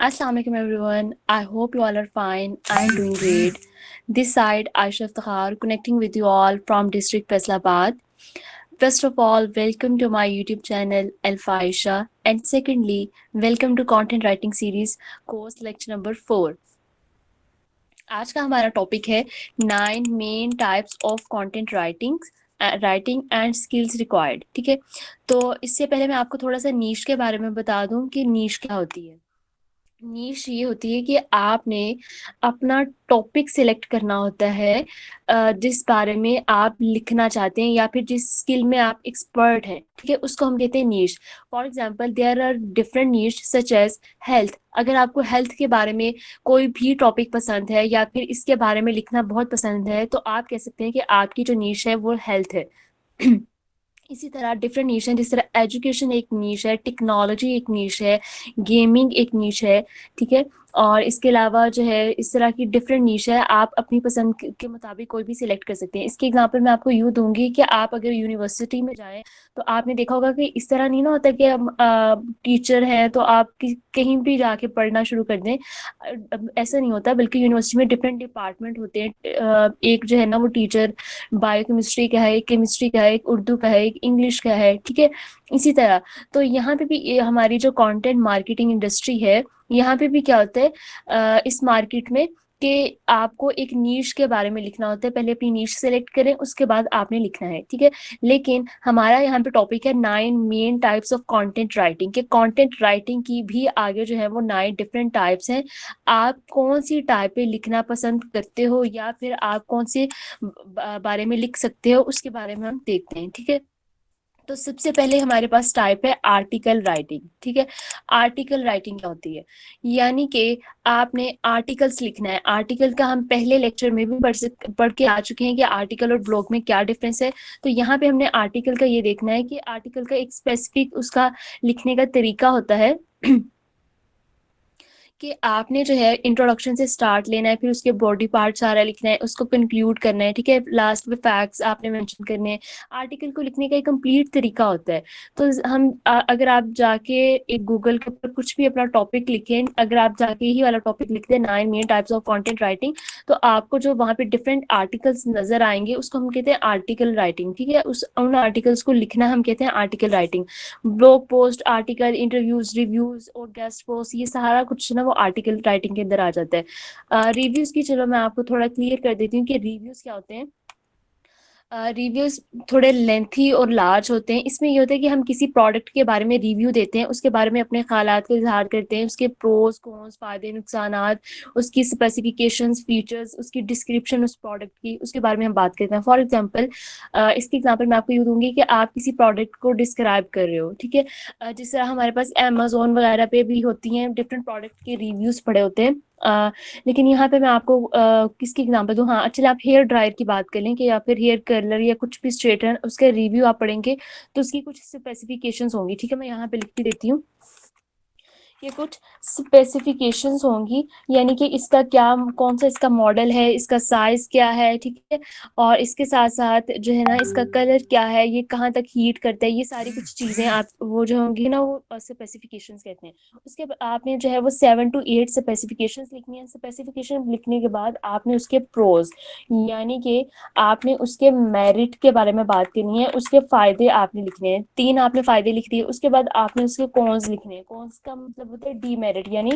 Assalamualaikum everyone. I hope you all are fine. I'm doing great. This side Aisha Iftikhar connecting with you all from district Faisalabad. First of all, welcome to my YouTube channel Alpha Aisha, and secondly, welcome to content writing series course lecture number 4. आज का हमारा topic है 9 main types of content writing and skills required. ठीक है, तो इससे पहले मैं आपको थोड़ा सा नीश के बारे में बता दूं कि नीश क्या होती है। नीश ये होती है कि आपने अपना टॉपिक सिलेक्ट करना होता है जिस बारे में आप लिखना चाहते हैं या फिर जिस स्किल में आप एक्सपर्ट हैं। ठीक है, उसको हम कहते हैं niche. For example there are different niche such as health. अगर आपको हेल्थ के बारे में कोई भी टॉपिक पसंद है या फिर इसके बारे में लिखना बहुत पसंद है तो आप कह सकते हैं कि आपकी जो नीश है वो हेल्थ है। इसी तरह डिफरेंट नीश हैं, जिस तरह एजुकेशन एक नीश है, टेक्नोलॉजी एक नीश है, गेमिंग एक नीश है। ठीक है, और इसके अलावा जो है इस तरह की डिफरेंट नीश है, आप अपनी पसंद के मुताबिक कोई भी सिलेक्ट कर सकते हैं। इसके एग्जांपल मैं आपको यूँ दूंगी कि आप अगर यूनिवर्सिटी में जाएं तो आपने देखा होगा कि इस तरह नहीं ना होता कि हम टीचर हैं तो आप कहीं भी जाके पढ़ना शुरू कर दें। ऐसा नहीं होता, बल्कि यूनिवर्सिटी में डिफरेंट डिपार्टमेंट होते हैं। एक जो है ना वो टीचर बायोकेमिस्ट्री का है, एक केमिस्ट्री का है, एक उर्दू का है, एक इंग्लिश का है। ठीक है, इसी तरह तो यहाँ पे भी हमारी जो कंटेंट मार्केटिंग इंडस्ट्री है, यहाँ पे भी क्या होता है इस मार्केट में कि आपको एक नीश के बारे में लिखना होता है। पहले अपनी नीश सेलेक्ट करें, उसके बाद आपने लिखना है। ठीक है, लेकिन हमारा यहाँ पे टॉपिक है 9 main types of content writing के। कंटेंट राइटिंग की भी आगे जो है वो 9 डिफरेंट टाइप्स हैं। आप कौन सी टाइप पे लिखना पसंद करते हो या फिर आप कौन से बारे में लिख सकते हो, उसके बारे में हम देखते हैं। ठीक है, तो सबसे पहले हमारे पास टाइप है आर्टिकल राइटिंग। ठीक है, आर्टिकल राइटिंग क्या होती है, यानी कि आपने आर्टिकल्स लिखना है। आर्टिकल का हम पहले लेक्चर में भी पढ़ के आ चुके हैं कि आर्टिकल और ब्लॉग में क्या डिफरेंस है। तो यहाँ पे हमने आर्टिकल का ये देखना है कि आर्टिकल का एक स्पेसिफिक उसका लिखने का तरीका होता है कि आपने जो है इंट्रोडक्शन से स्टार्ट लेना है, फिर उसके बॉडी पार्ट सारा लिखना है, उसको कंक्लूड करना है। ठीक है, लास्ट में फैक्ट्स आपने मेंशन करने हैं। आर्टिकल को लिखने का एक कंप्लीट तरीका होता है। तो हम अगर आप जाके एक गूगल के ऊपर कुछ भी अपना टॉपिक लिखें, अगर आप जाके ही वाला टॉपिक लिखते हैं 9 main types of content writing, तो आपको जो वहाँ पे डिफरेंट आर्टिकल्स नजर आएंगे उसको हम कहते हैं आर्टिकल राइटिंग। ठीक है, उन आर्टिकल्स को लिखना हम कहते हैं article writing. Blog post, article, interviews, reviews और गेस्ट पोस्ट, ये सारा कुछ ना वो आर्टिकल राइटिंग के अंदर आ जाता है। रिव्यूज की चलो मैं आपको थोड़ा क्लियर कर देती हूँ कि रिव्यूज क्या होते हैं। रिव्यूज थोड़े लेंथी और लार्ज होते हैं। इसमें ये होता है कि हम किसी प्रोडक्ट के बारे में रिव्यू देते हैं, उसके बारे में अपने ख्यालात का इजहार करते हैं, उसके प्रोज कॉन्स, फायदे नुकसानात, उसकी स्पेसिफिकेशंस, फीचर्स, उसकी डिस्क्रिप्शन उस प्रोडक्ट की, उसके बारे में हम बात करते हैं। फॉर एग्जांपल इसकी एग्जांपल मैं आपको यूँ दूंगी कि आप किसी प्रोडक्ट को डिस्क्राइब कर रहे हो। ठीक है, जिस तरह हमारे पास अमेजोन वगैरह पे भी होती हैं डिफरेंट प्रोडक्ट के रिव्यूज पड़े होते हैं। लेकिन यहाँ पे मैं आपको किसकी एग्जांपल दूँ, हाँ चलिए आप हेयर ड्रायर की बात कर लें कि या फिर हेयर कर्लर या कुछ भी स्ट्रेटनर, उसका रिव्यू आप पढ़ेंगे तो उसकी कुछ स्पेसिफिकेशंस होंगी। ठीक है, मैं यहाँ पे लिख भी देती हूँ, ये कुछ स्पेसिफिकेशंस होंगी, यानी कि इसका क्या, कौन सा इसका मॉडल है, इसका साइज क्या है। ठीक है, और इसके साथ साथ जो है ना इसका कलर क्या है, ये कहाँ तक हीट करता है, ये सारी कुछ चीज़ें आप वो जो होंगी ना वो स्पेसिफिकेशंस कहते हैं। उसके बाद आपने जो है वो 7 to 8 स्पेसिफिकेशंस लिखनी है। स्पेसिफिकेशन लिखने के बाद आपने उसके प्रोज, यानी कि आपने उसके मेरिट के बारे में बात करनी है, उसके फायदे आपने लिखने हैं। 3 आपने फायदे लिख दिए, उसके बाद आपने उसके कॉन्स लिखने हैं। कॉन्स का मतलब होता है डीमेरिट, यानी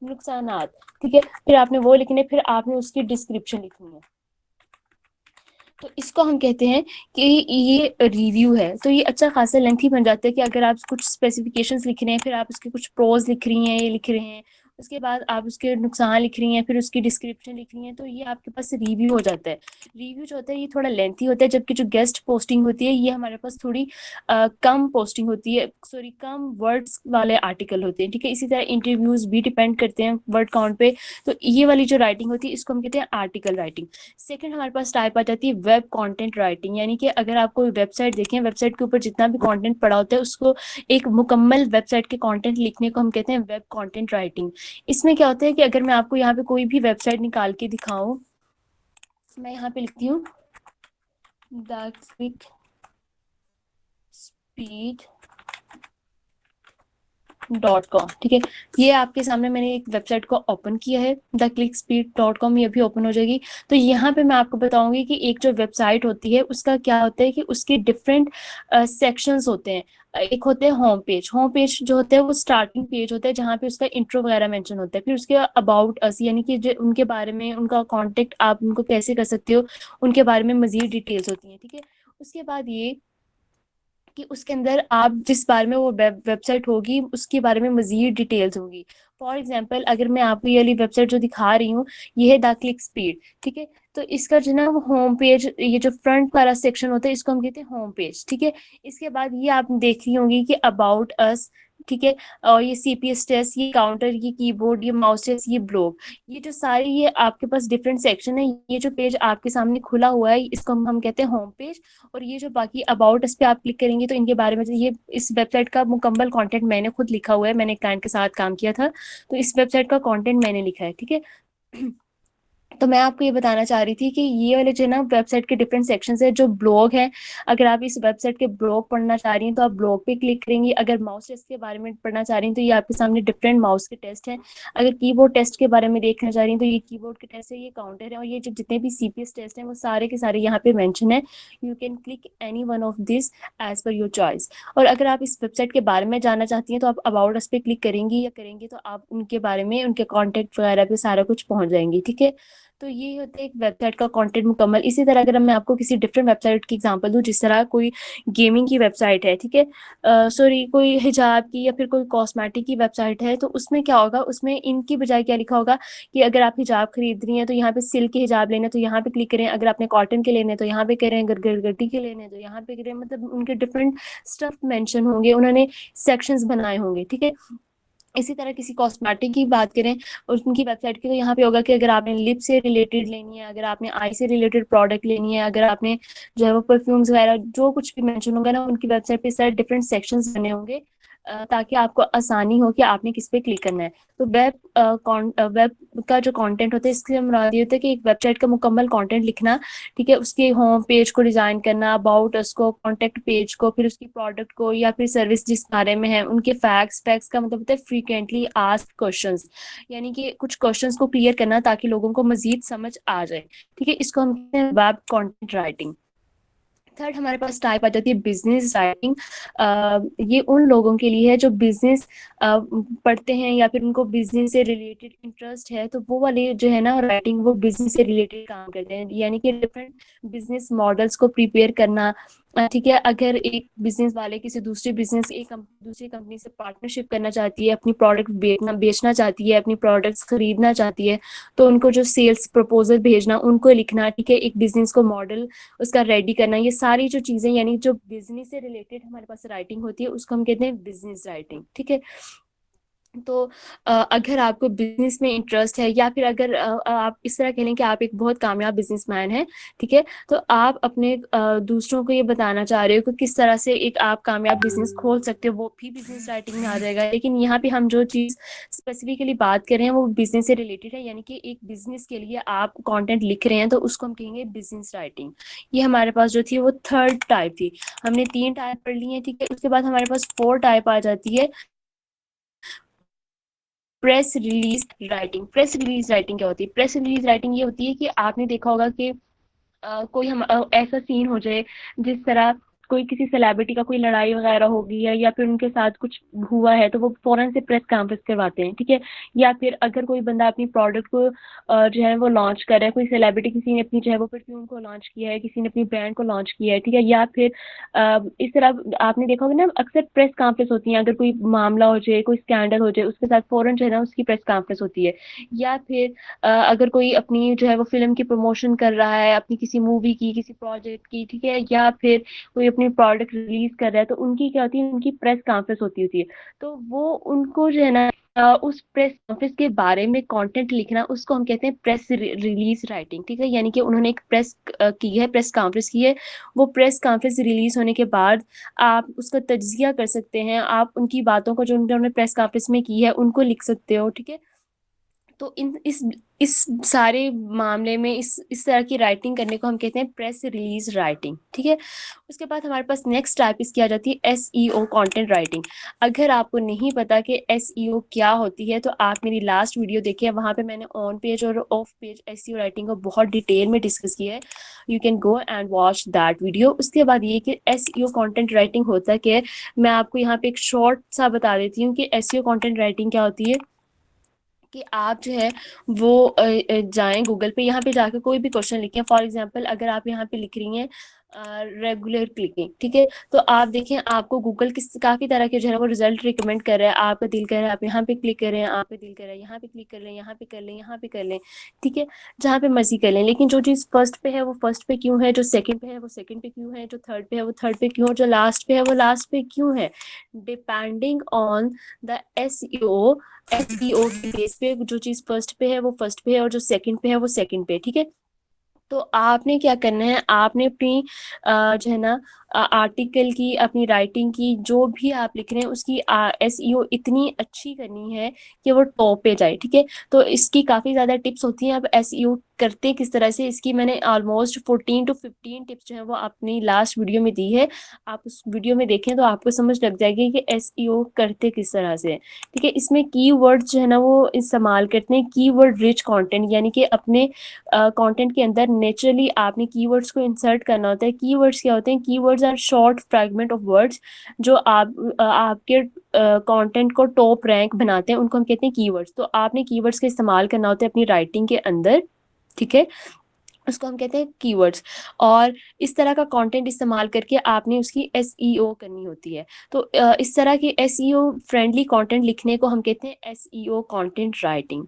नुकसानात। ठीक है, फिर आपने वो लिखने, फिर आपने उसकी डिस्क्रिप्शन लिखनी है। तो इसको हम कहते हैं कि ये रिव्यू है। तो ये अच्छा खासा लेंथी बन जाता है कि अगर आप कुछ स्पेसिफिकेशंस लिख रहे हैं, फिर आप उसके कुछ प्रोज लिख रही हैं, ये लिख रहे हैं, उसके बाद आप उसके नुकसान लिख रही हैं, फिर उसकी डिस्क्रिप्शन लिख रही हैं, तो ये आपके पास रिव्यू हो जाता है। रिव्यू जो होता है ये थोड़ा लेंथी होता है, जबकि जो गेस्ट पोस्टिंग होती है ये हमारे पास थोड़ी कम पोस्टिंग होती है, सॉरी कम वर्ड्स वाले आर्टिकल होते हैं। ठीक है, इसी तरह इंटरव्यूज भी डिपेंड करते हैं वर्ड काउंट पे। तो ये वाली जो राइटिंग होती है इसको हम कहते हैं आर्टिकल राइटिंग। सेकंड हमारे पास टाइप आ जाती है वेब कंटेंट राइटिंग, यानी कि अगर आप कोई वेबसाइट देखें, वेबसाइट के ऊपर जितना भी कंटेंट पड़ा होता है उसको एक मुकम्मल वेबसाइट के कंटेंट लिखने को हम कहते हैं वेब कंटेंट राइटिंग। इसमें क्या होता है कि अगर मैं आपको यहाँ पे कोई भी वेबसाइट निकाल के दिखाऊं, मैं यहाँ पे लिखती हूँ द क्विक स्पीड .com, ठीक है। ये आपके सामने मैंने एक वेबसाइट को ओपन किया है, theclickspeed.com, ये अभी ओपन हो जाएगी। तो यहाँ पे मैं आपको बताऊंगी कि एक जो वेबसाइट होती है उसका क्या होता है कि उसके डिफरेंट सेक्शंस होते हैं। एक होते हैं होम पेज। होम पेज जो होता है वो स्टार्टिंग पेज होता है जहाँ पे उसका इंट्रो वगैरह मेंशन होता है। फिर उसके अबाउट अस, यानी कि जो उनके बारे में, उनका कांटेक्ट आप उनको कैसे कर सकते हो, उनके बारे में मजीद डिटेल्स होती हैं, ठीक है। उसके बाद ये कि उसके अंदर आप जिस बारे में वो वेबसाइट होगी उसके बारे में मजीद डिटेल्स होगी। फॉर एग्जाम्पल, अगर मैं आपको ये वाली वेबसाइट जो दिखा रही हूँ, ये है द क्लिक स्पीड, ठीक है। तो इसका जो ना होम पेज, ये जो फ्रंट वाला सेक्शन होता है इसको हम कहते हैं होम पेज, ठीक है। इसके बाद ये आप देख रही होंगी कि अबाउट अस, ठीक है। और ये सीपीएस टेस्ट, ये काउंटर, ये कीबोर्ड, ये माउस टेस्ट, ये ब्लॉग, ये जो सारे ये आपके पास डिफरेंट सेक्शन है। ये जो पेज आपके सामने खुला हुआ है इसको हम कहते हैं होम पेज। और ये जो बाकी अबाउट इस पे आप क्लिक करेंगे तो इनके बारे में ये इस वेबसाइट का मुकम्मल कंटेंट मैंने खुद लिखा हुआ है। मैंने एक क्लाइंट के साथ काम किया था, तो इस वेबसाइट का कंटेंट मैंने लिखा है, ठीक है। तो मैं आपको ये बताना चाह रही थी कि ये वाले जो ना वेबसाइट के डिफरेंट सेक्शंस है। जो ब्लॉग है, अगर आप इस वेबसाइट के ब्लॉग पढ़ना चाह रही हैं तो आप ब्लॉग पे क्लिक करेंगी। अगर माउस टेस्ट के बारे में पढ़ना चाह रही हैं तो ये आपके सामने डिफरेंट माउस के टेस्ट हैं। अगर कीबोर्ड टेस्ट के बारे में देखना चाह रही हैं तो ये कीबोर्ड के टेस्ट है, ये काउंटर है, और ये जो जितने भी सीपीएस टेस्ट हैं वो सारे के सारे यहाँ पे मेंशन है। You can click any one of this as per your choice. और अगर आप इस वेबसाइट के बारे में जानना चाहती हैं तो आप अबाउट अस पे क्लिक करेंगी या करेंगे तो आप उनके बारे में, उनके कॉन्टेक्ट वगैरह पे सारा कुछ पहुंच जाएंगी, ठीक है। तो ये होता है एक वेबसाइट का कंटेंट मुकम्मल। इसी तरह अगर मैं आपको किसी डिफरेंट वेबसाइट की एग्जांपल दूं, जिस तरह कोई गेमिंग की वेबसाइट है, ठीक है, सॉरी, कोई हिजाब की या फिर कोई कॉस्मेटिक की वेबसाइट है, तो उसमें क्या होगा, उसमें इनकी बजाय क्या लिखा होगा कि अगर आप हिजाब खरीद रही हैं तो यहाँ पे सिल्क के हिजाब लेने तो यहाँ पे क्लिक करें, अगर आपने कॉटन के लेने तो यहाँ पे करें, अगर गरगटी के लेने तो यहाँ पे करें। मतलब उनके डिफरेंट स्टफ मेंशन होंगे, उन्होंने सेक्शंस बनाए होंगे, ठीक है। इसी तरह किसी कॉस्मेटिक की बात करें और उनकी वेबसाइट की, तो यहाँ पे होगा कि अगर आपने लिप से रिलेटेड लेनी है, अगर आपने आई से रिलेटेड प्रोडक्ट लेनी है, अगर आपने जो है वो परफ्यूम्स वगैरह जो कुछ भी मेंशन होगा ना, उनकी वेबसाइट पे सारे डिफरेंट सेक्शंस बने होंगे, ताकि आपको आसानी हो कि आपने किस पे क्लिक करना है। तो वेब का जो कंटेंट होता है, इससे मुराद ये होता है कि एक वेबसाइट का मुकम्मल कंटेंट लिखना, ठीक है। उसके होम पेज को डिजाइन करना, अबाउट उसको, कॉन्टेक्ट पेज को, फिर उसकी प्रोडक्ट को या फिर सर्विस जिस बारे में है, उनके फैक्ट्स। फैक्ट्स का मतलब होता है फ्रीक्वेंटली आस्क्ड क्वेश्चंस, यानी कि कुछ क्वेश्चंस को क्लियर करना ताकि लोगों को मजीद समझ आ जाए, ठीक है। इसको हम कहते हैं वेब कंटेंट राइटिंग। थर्ड हमारे पास टाइप आ जाती है बिजनेस राइटिंग। ये उन लोगों के लिए है जो बिजनेस पढ़ते हैं या फिर उनको बिजनेस से रिलेटेड इंटरेस्ट है, तो वो वाले जो है ना राइटिंग, वो बिजनेस से रिलेटेड काम करते हैं, यानी कि डिफरेंट बिजनेस मॉडल्स को प्रिपेयर करना, ठीक है। अगर एक बिजनेस वाले किसी दूसरे बिजनेस, एक दूसरी कंपनी से पार्टनरशिप करना चाहती है, अपनी प्रोडक्ट बेचना चाहती है, अपनी प्रोडक्ट्स खरीदना चाहती है, तो उनको जो सेल्स प्रपोजल भेजना, उनको लिखना, ठीक है। एक बिजनेस को मॉडल उसका रेडी करना, ये सारी जो चीजें, यानी जो बिजनेस से रिलेटेड हमारे पास राइटिंग होती है उसको हम कहते हैं बिजनेस राइटिंग, ठीक है। तो अगर आपको बिजनेस में इंटरेस्ट है, या फिर अगर आप इस तरह कह लें कि आप एक बहुत कामयाब बिजनेसमैन हैं, ठीक है, तो आप अपने दूसरों को ये बताना चाह रहे हो कि किस तरह से एक आप कामयाब बिजनेस खोल सकते हो, वो भी बिजनेस राइटिंग में आ जाएगा। लेकिन यहाँ पे हम जो चीज़ स्पेसिफिकली बात कर रहे हैं वो बिजनेस से रिलेटेड है, यानी कि एक बिजनेस के लिए आप कंटेंट लिख रहे हैं तो उसको हम कहेंगे बिजनेस राइटिंग। ये हमारे पास जो थी वो थर्ड टाइप थी। हमने 3 टाइप पढ़ ली है, ठीक है। उसके बाद हमारे पास 4 टाइप आ जाती है, press release writing. Press release writing क्या होती है? प्रेस रिलीज राइटिंग ये होती है कि आपने देखा होगा कि कोई हम ऐसा सीन हो जाए जिस तरह कोई किसी सेलिब्रिटी का कोई लड़ाई वगैरह हो गई है या फिर उनके साथ कुछ हुआ है, तो वो फौरन से प्रेस कॉन्फ्रेंस करवाते हैं, ठीक है। या फिर अगर कोई बंदा अपनी प्रोडक्ट को जो है वो लॉन्च कर रहा है, कोई सेलिब्रिटी, किसी ने अपनी जो है वो परफ्यूम को लॉन्च किया है, किसी ने अपनी ब्रांड को लॉन्च किया है, ठीक है। या फिर इस तरह आपने देखा होगा ना, अक्सर प्रेस कॉन्फ्रेंस होती है, अगर कोई मामला हो जाए, कोई स्कैंडल हो जाए, उसके साथ फौरन जो है ना उसकी प्रेस कॉन्फ्रेंस होती है। या फिर अगर कोई अपनी जो है वो फिल्म की प्रमोशन कर रहा है, अपनी किसी मूवी की, किसी प्रोजेक्ट की, ठीक है, या फिर कोई अपनी प्रोडक्ट रिलीज कर रहा है, तो उनकी क्या होती है, उनकी प्रेस कॉन्फ्रेंस होती है। तो वो उनको जो है ना उस प्रेस कॉन्फ्रेंस के बारे में कंटेंट लिखना, उसको हम कहते हैं प्रेस रिलीज राइटिंग, ठीक है। यानी कि उन्होंने एक प्रेस की है, प्रेस कॉन्फ्रेंस की है, वो प्रेस कॉन्फ्रेंस रिलीज होने के बाद आप उसका तज्जिया कर सकते हैं, आप उनकी बातों को जो उन्होंने प्रेस कॉन्फ्रेंस में की है उनको लिख सकते हो, ठीक है। तो इस सारे मामले में इस तरह की राइटिंग करने को हम कहते हैं प्रेस रिलीज राइटिंग, ठीक है। उसके बाद हमारे पास नेक्स्ट टाइप इसकी आ जाती है एसईओ कंटेंट राइटिंग। अगर आपको नहीं पता कि एसईओ क्या होती है तो आप मेरी लास्ट वीडियो देखिए, वहाँ पे मैंने ऑन पेज और ऑफ पेज एसईओ राइटिंग को बहुत डिटेल में डिस्कस किया है। You can go and watch that video. उसके बाद ये कि एसईओ कंटेंट राइटिंग होता क्या है, मैं आपको यहाँ पे एक शॉर्ट सा बता देती हूँ कि एसईओ कंटेंट राइटिंग क्या होती है। कि आप जो है वो जाएं गूगल पे, यहाँ पे जाकर कोई भी क्वेश्चन लिखें। फॉर एग्जांपल अगर आप यहाँ पे लिख रही हैं रेगुलर क्लिकिंग, ठीक है, तो आप देखें आपको गूगल किस काफी तरह के जो है वो रिजल्ट रिकमेंड कर रहा है। आपका दिल कर रहा है आप यहाँ पे क्लिक करें, आपका दिल कर रहा है यहाँ पे क्लिक कर लें, यहाँ पे कर लें, यहाँ पे कर लें, ठीक है, जहाँ पे मर्जी कर लें। लेकिन जो चीज़ फर्स्ट पे है वो फर्स्ट पे क्यों है, जो सेकंड पे है वो सेकंड पे क्यों है, जो थर्ड पे है वो थर्ड पे क्यों, जो लास्ट पे है वो लास्ट पे क्यों है, depending on the SEO. SEO की बेस पे जो चीज फर्स्ट पे है वो फर्स्ट पे है और जो सेकंड पे है वो सेकंड पे है, ठीक है। तो आपने क्या करना है, आपने अपनी जो है ना आर्टिकल की, अपनी राइटिंग की, जो भी आप लिख रहे हैं उसकी एसईओ इतनी अच्छी करनी है कि वो टॉप पे जाए, ठीक है। तो इसकी काफ़ी ज़्यादा टिप्स होती हैं। अब एसईओ करते किस तरह से, इसकी मैंने ऑलमोस्ट 14 to 15 टिप्स जो है वो अपनी लास्ट वीडियो में दी है। आप उस वीडियो में देखें तो आपको समझ लग जाएगी कि एसईओ करते किस तरह से, ठीक है। इसमें कीवर्ड जो है ना वो इस्तेमाल करते हैं, कीवर्ड रिच कंटेंट, यानी कि अपने कंटेंट के अंदर नेचुरली आपने कीवर्ड्स को इंसर्ट करना होता है। कीवर्ड्स क्या होते हैं, keywords are short fragment of words जो आपके कंटेंट को टॉप रैंक बनाते हैं, उनको हम कहते हैं कीवर्ड्स। तो आपने कीवर्ड्स का इस्तेमाल करना होता है अपनी राइटिंग के अंदर, ठीक है, उसको हम कहते हैं कीवर्ड्स। और इस तरह का कंटेंट इस्तेमाल करके आपने उसकी एसईओ करनी होती है। तो इस तरह की एसईओ फ्रेंडली कंटेंट लिखने को हम कहते हैं एसईओ कंटेंट राइटिंग।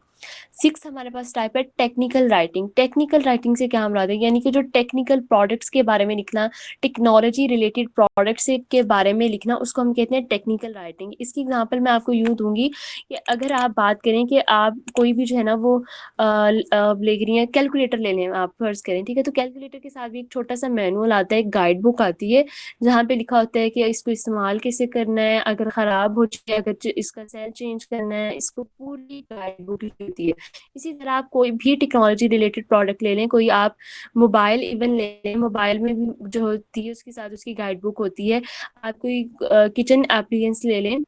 सिक्स हमारे पास टाइप है टेक्निकल राइटिंग। टेक्निकल राइटिंग से क्या हम लाते हैं, यानी कि जो टेक्निकल प्रोडक्ट्स के बारे में लिखना, टेक्नोलॉजी रिलेटेड प्रोडक्ट्स के बारे में लिखना, उसको हम कहते हैं टेक्निकल राइटिंग। इसकी एग्जांपल मैं आपको यूँ दूंगी कि अगर आप बात करें कि आप कोई भी जो है ना वो ले रही हैं, कैलकुलेटर ले लें आप फर्ज करें, ठीक है, तो कैलकुलेटर के साथ भी एक छोटा सा मैनुअल आता है, एक गाइड बुक आती है, जहाँ पे लिखा होता है कि इसको इस्तेमाल कैसे करना है, अगर ख़राब हो जाए, अगर इसका सेल चेंज करना है, इसको पूरी गाइड बुक लिखी होती है। इसी तरह आप कोई भी टेक्नोलॉजी रिलेटेड प्रोडक्ट ले लें, कोई आप मोबाइल इवन ले लें, मोबाइल में भी जो होती है उसके साथ उसकी गाइड बुक होती है। आप कोई किचन एप्लियंस ले लें,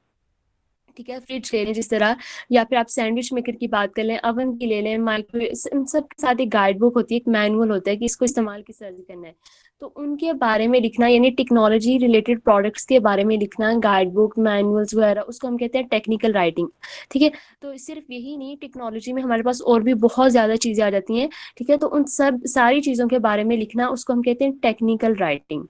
ठीक है, फ्रिज ले लें जिस तरह, या फिर आप सैंडविच मेकर की बात कर लें, अवन की ले लें, माइक्रोवेव, इन सब के साथ एक गाइड बुक होती है, एक मैनुअल होता है कि इसको इस्तेमाल किस तरह से करना है। तो उनके बारे में लिखना, यानी टेक्नोलॉजी रिलेटेड प्रोडक्ट्स के बारे में लिखना, गाइड बुक मैनुअल्स वगैरह, उसको हम कहते हैं टेक्निकल राइटिंग, ठीक है। तो सिर्फ यही नहीं, टेक्नोलॉजी में हमारे पास और भी बहुत ज़्यादा चीज़ें आ जाती हैं, ठीक है। तो उन सब सारी चीज़ों के बारे में लिखना, उसको हम कहते हैं टेक्निकल राइटिंग।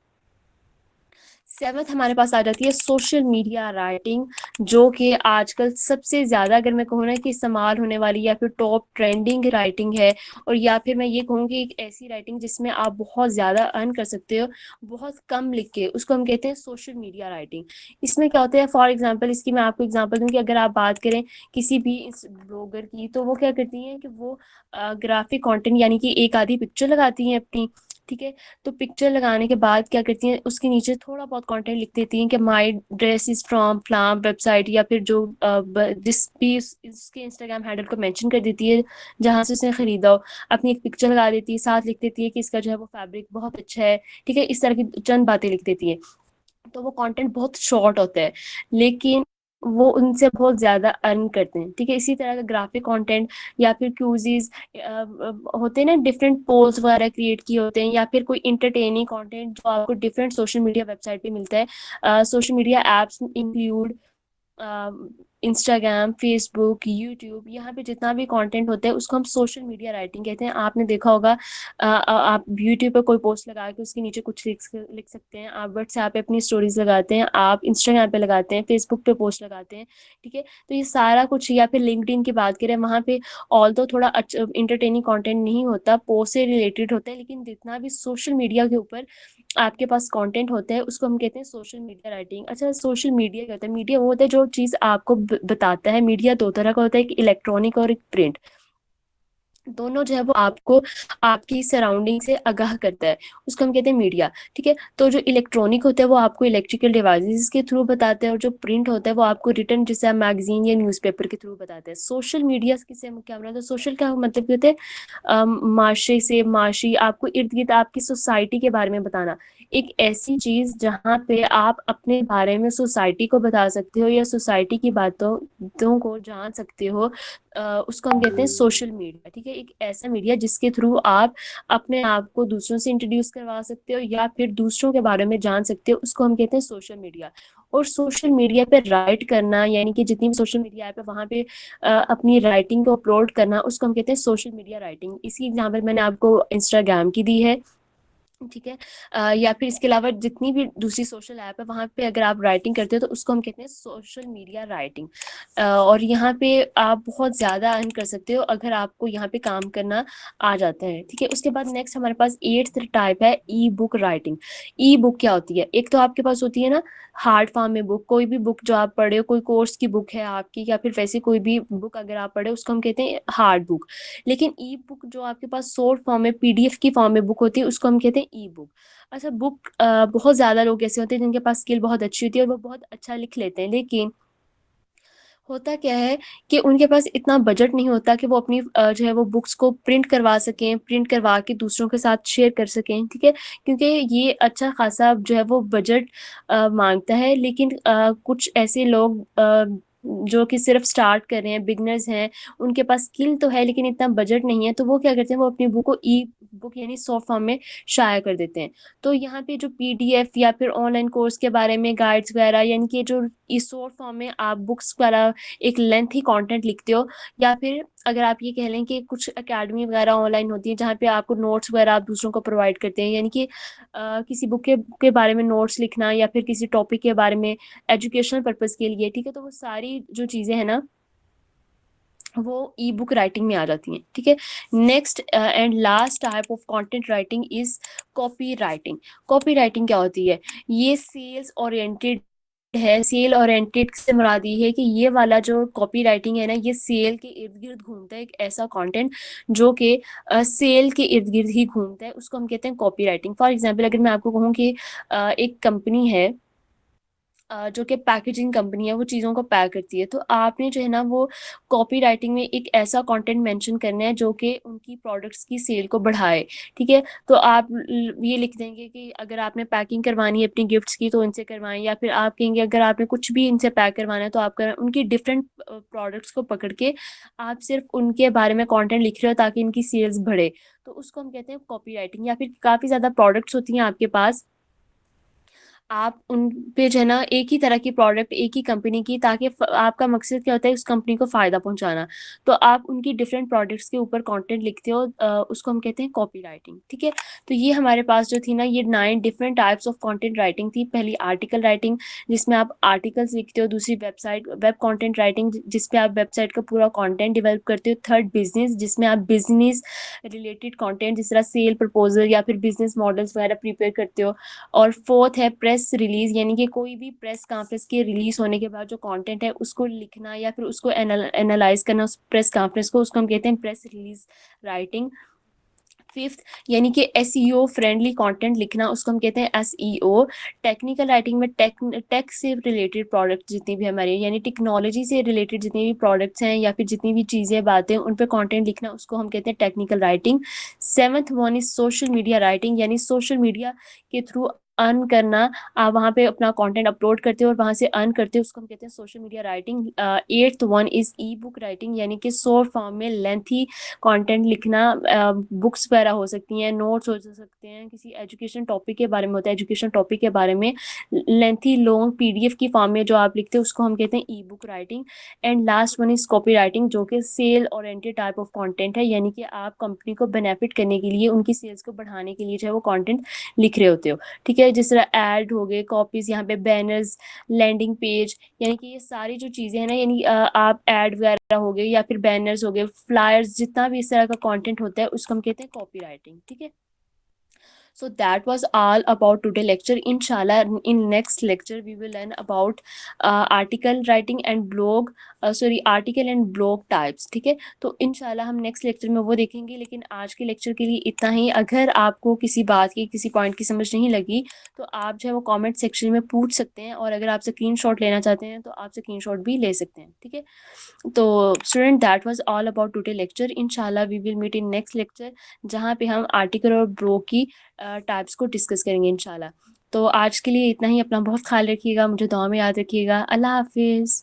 सेवन्थ हमारे पास आ जाती है सोशल मीडिया राइटिंग, जो कि आजकल सबसे ज़्यादा, अगर मैं कहूँ ना कि इस्तेमाल होने वाली या फिर टॉप ट्रेंडिंग राइटिंग है। और या फिर मैं ये कहूँ कि एक ऐसी राइटिंग जिसमें आप बहुत ज़्यादा अर्न कर सकते हो बहुत कम लिख के, उसको हम कहते हैं सोशल मीडिया राइटिंग। इसमें क्या होता है, फॉर एग्जाम्पल इसकी मैं आपको एग्जाम्पल दूँ कि अगर आप बात करें किसी भी इस ब्लॉगर की, तो वो क्या करती हैं कि वो ग्राफिक कंटेंट, यानी कि एक आधी पिक्चर लगाती हैं अपनी, ठीक है। तो पिक्चर लगाने के बाद क्या करती हैं, उसके नीचे थोड़ा बहुत कंटेंट लिख देती हैं कि my dress is from Flam website, या फिर जो जिस भी इसके इंस्टाग्राम हैंडल को मेंशन कर देती है जहां से उसने खरीदा हो, अपनी एक पिक्चर लगा देती है, साथ लिख देती है कि इसका जो है वो फैब्रिक बहुत अच्छा है, ठीक है, इस तरह की चंद बातें लिख देती है। तो वो कंटेंट बहुत शॉर्ट होता है, लेकिन वो उनसे बहुत ज़्यादा अर्न करते हैं, ठीक है। इसी तरह का ग्राफिक कंटेंट या फिर क्यूजीज होते हैं ना, डिफरेंट पोल्स वगैरह क्रिएट किए होते हैं, या फिर कोई इंटरटेनिंग कंटेंट जो आपको डिफरेंट सोशल मीडिया वेबसाइट पे मिलता है। Social media apps include Instagram, Facebook, YouTube, यहाँ पे जितना भी कंटेंट होता है उसको हम सोशल मीडिया राइटिंग कहते हैं। आपने देखा होगा आप यूट्यूब पे कोई पोस्ट लगा के उसके नीचे कुछ लिख सकते हैं, आप व्हाट्सएप पे अपनी स्टोरीज लगाते हैं, आप इंस्टाग्राम पे लगाते हैं, फेसबुक पे पोस्ट लगाते हैं, ठीक है। तो ये सारा कुछ, या फिर लिंक्डइन की बात करें, वहाँ पे ऑल तो थोड़ा इंटरटेनिंग कंटेंट नहीं होता, पोस्ट से रिलेटेड होता है, लेकिन जितना भी सोशल मीडिया के ऊपर आपके पास कंटेंट होता है उसको हम कहते हैं सोशल मीडिया राइटिंग। अच्छा, सोशल मीडिया क्या होता है, मीडिया वो होता है जो चीज़ आपको बताता है। मीडिया दो तरह का होता है, एक इलेक्ट्रॉनिक और एक प्रिंट। दोनों जो है वो आपको आपकी सराउंडिंग से आगाह करता है, उसको हम कहते हैं मीडिया। ठीक है, तो जो इलेक्ट्रॉनिक होता है वो आपको इलेक्ट्रिकल डिवाइसेस के थ्रू बताते हैं, और जो प्रिंट होता है वो आपको रिटर्न, जैसे आप मैगजीन या न्यूज़पेपर के थ्रू बताते हैं। सोशल मीडिया किसे हम क्या बनाते हैं, सोशल का मतलब क्या होता है, माशरे से माशी, आपको इर्द गिर्द आपकी सोसाइटी के बारे में बताना। एक ऐसी चीज जहाँ पे आप अपने बारे में सोसाइटी को बता सकते हो या सोसाइटी की बातों को जान सकते हो, उसको हम कहते हैं सोशल मीडिया। ठीक है, एक ऐसा मीडिया जिसके थ्रू आप अपने आप को दूसरों से इंट्रोड्यूस करवा सकते हो या फिर दूसरों के बारे में जान सकते हो, उसको हम कहते हैं सोशल मीडिया। और सोशल मीडिया पे राइट करना, यानी कि जितनी भी सोशल मीडिया ऐप है वहां पे अपनी राइटिंग को अपलोड करना, उसको हम कहते हैं सोशल मीडिया राइटिंग। इसी एग्जाम्पल मैंने आपको इंस्टाग्राम की दी है। ठीक है, या फिर इसके अलावा जितनी भी दूसरी सोशल ऐप है वहाँ पे अगर आप राइटिंग करते हो तो उसको हम कहते हैं सोशल मीडिया राइटिंग। और यहाँ पे आप बहुत ज़्यादा अर्न कर सकते हो अगर आपको यहाँ पे काम करना आ जाता है। ठीक है, उसके बाद नेक्स्ट हमारे पास एट्थ टाइप है ई बुक राइटिंग। ई बुक क्या होती है, एक तो आपके पास होती है ना हार्ड फॉर्म में बुक, कोई भी बुक जो आप पढ़े हो, कोई कोर्स की बुक है आपकी या फिर वैसे कोई भी बुक अगर आप पढ़े हो, उसको हम कहते हैं हार्ड बुक। लेकिन ई बुक जो आपके पास शॉर्ट फॉर्म में पीडीएफ की फॉर्म में बुक होती है, उसको हम कहते हैं ई बुक। अच्छा, बुक बहुत ज़्यादा लोग ऐसे होते हैं जिनके पास स्किल बहुत अच्छी होती है और वो बहुत अच्छा लिख लेते हैं, लेकिन होता क्या है कि उनके पास इतना बजट नहीं होता कि वो अपनी जो है वो बुक्स को प्रिंट करवा सकें, प्रिंट करवा के दूसरों के साथ शेयर कर सकें। ठीक है, क्योंकि ये अच्छा खासा जो है वो बजट मांगता है। लेकिन कुछ ऐसे लोग जो कि सिर्फ स्टार्ट कर रहे हैं, बिगनर्स हैं, उनके पास स्किल तो है लेकिन इतना बजट नहीं है, तो वो क्या करते हैं, वो अपनी बुक को ई बुक यानी सॉफ्ट फॉर्म में शाया कर देते हैं। तो यहाँ पे जो पीडीएफ या फिर ऑनलाइन कोर्स के बारे में गाइड्स वगैरह, यानी कि जो इस शॉर्ट फॉर्म में आप बुक्स वगैरह एक लेंथी कंटेंट लिखते हो, या फिर अगर आप ये कह लें कि कुछ एकेडमी वगैरह ऑनलाइन होती है जहाँ पे आपको नोट्स वगैरह आप दूसरों को प्रोवाइड करते हैं, यानी कि किसी बुक के बारे में नोट्स लिखना या फिर किसी टॉपिक के बारे में एजुकेशनल पर्पस के लिए। ठीक है, तो वो सारी जो चीज़ें हैं ना वो ई बुक राइटिंग में आ जाती हैं। ठीक है, next and last type of content writing is copy writing. Copy writing क्या होती है, ये सेल्स ओरिएंटेड है। सेल ओरिएंटेड से मुराद ये है कि ये वाला जो कॉपी राइटिंग है ना, ये सेल के इर्द गिर्द घूमता है। एक ऐसा कंटेंट जो कि सेल के इर्द गिर्द ही घूमता है, उसको हम कहते हैं कॉपी राइटिंग। फॉर एग्जाम्पल अगर मैं आपको कहूँ कि एक कंपनी है जो कि पैकेजिंग कंपनी है, वो चीज़ों को पैक करती है, तो आपने जो है ना वो कॉपी राइटिंग में एक ऐसा कंटेंट मेंशन करना है जो कि उनकी प्रोडक्ट्स की सेल को बढ़ाए। ठीक है, तो आप ये लिख देंगे कि अगर आपने पैकिंग करवानी है अपनी गिफ्ट्स की तो इनसे करवाएं, या फिर आप कहेंगे अगर आपने कुछ भी इनसे पैक करवाना है तो आप करें। उनकी डिफरेंट प्रोडक्ट्स को पकड़ के आप सिर्फ उनके बारे में कॉन्टेंट लिख रहे हो ताकि इनकी सेल्स बढ़े, तो उसको हम कहते हैं कॉपी राइटिंग। या फिर काफ़ी ज़्यादा प्रोडक्ट्स होती हैं आपके पास, आप उन पे जो है ना एक ही तरह की प्रोडक्ट, एक ही कंपनी की, ताकि आपका मकसद क्या होता है उस कंपनी को फ़ायदा पहुंचाना, तो आप उनकी डिफरेंट प्रोडक्ट्स के ऊपर कंटेंट लिखते हो, उसको हम कहते हैं कॉपी राइटिंग। ठीक है, तो ये हमारे पास जो थी ना ये 9 different types of content writing थी। पहली आर्टिकल राइटिंग, जिसमें आप आर्टिकल्स लिखते हो। दूसरी वेबसाइट वेब कंटेंट राइटिंग, जिसपे आप वेबसाइट का पूरा कंटेंट डेवलप करते हो। थर्ड बिजनेस, जिसमें आप बिजनेस रिलेटेड कंटेंट जिस तरह सेल प्रपोजल या फिर बिजनेस मॉडल्स वगैरह प्रिपेयर करते हो। और फोर्थ है प्रेस रिलीज, यानी कि कोई भी प्रेस कॉन्फ्रेंस के रिलीज होने के बाद जो कंटेंट है उसको लिखना या फिर उसको एनालाइज करना उस प्रेस कॉन्फ्रेंस को, उसको हम कहते हैं प्रेस रिलीज राइटिंग। फिफ्थ, यानी कि एसईओ फ्रेंडली कंटेंट लिखना, उसको हम कहते हैं एसईओ। टेक्निकल राइटिंग में टेक से रिलेटेड प्रोडक्ट जितनी भी हमारी, यानी टेक्नोलॉजी से रिलेटेड जितनी भी प्रोडक्ट्स हैं या फिर जितनी भी चीज़ें बातें उन पर कंटेंट लिखना, उसको हम कहते हैं technical writing. Seventh one is social media writing, यानी सोशल मीडिया के थ्रू अर्न करना। आप वहाँ पे अपना कंटेंट अपलोड करते हो और वहाँ से अर्न करते हो, उसको हम कहते हैं social media writing. Eighth one is E book writing, यानी कि शॉर्ट फॉर्म में लेंथी कंटेंट लिखना। बुक्स वगैरह हो सकती हैं, नोट्स हो सकते हैं, किसी एजुकेशन टॉपिक के बारे में होता है, एजुकेशन टॉपिक के बारे में लेंथी लॉन्ग पीडीएफ की फॉर्म में जो आप लिखते हो उसको हम कहते हैं e book writing. And last one is copy writing, जो कि sale oriented type of content है, यानी कि आप कंपनी को बेनिफिट करने के लिए, उनकी सेल्स को बढ़ाने के लिए जो है वो कंटेंट लिख रहे होते हो। ठीक है, जिस तरह ऐड हो गए, कॉपीज, यहाँ पे बैनर्स, लैंडिंग पेज, यानी कि ये सारी जो चीज़ें हैं ना, यानी आप ऐड वगैरह हो गए या फिर बैनर्स हो गए, फ्लायर्स, जितना भी इस तरह का कंटेंट होता है उसको हम कहते हैं कॉपी राइटिंग। ठीक है, So that was all about today lecture. Inshallah, in next lecture we will learn about article writing and blog, article and blog types. ठीक है, तो इंशाल्लाह हम नेक्स्ट लेक्चर में वो देखेंगे, लेकिन आज के लेक्चर के लिए इतना ही. अगर आपको किसी बात की, किसी पॉइंट की समझ नहीं लगी, तो आप जो है वो कमेंट सेक्शन में पूछ सकते हैं, और अगर आप स्क्रीनशॉट लेना चाहते हैं तो आप स्क्रीनशॉट भी ले सकते हैं. ठीक है, तो student, that was all about today lecture. इंशाल्लाह we will meet in next lecture, जहाँ पे हम आर्टिकल और ब्लॉग की टाइप्स को डिस्कस करेंगे इंशाल्लाह. तो आज के लिए इतना ही. अपना बहुत ख्याल रखिएगा, मुझे दुआ में याद रखिएगा. अल्लाह हाफिज़.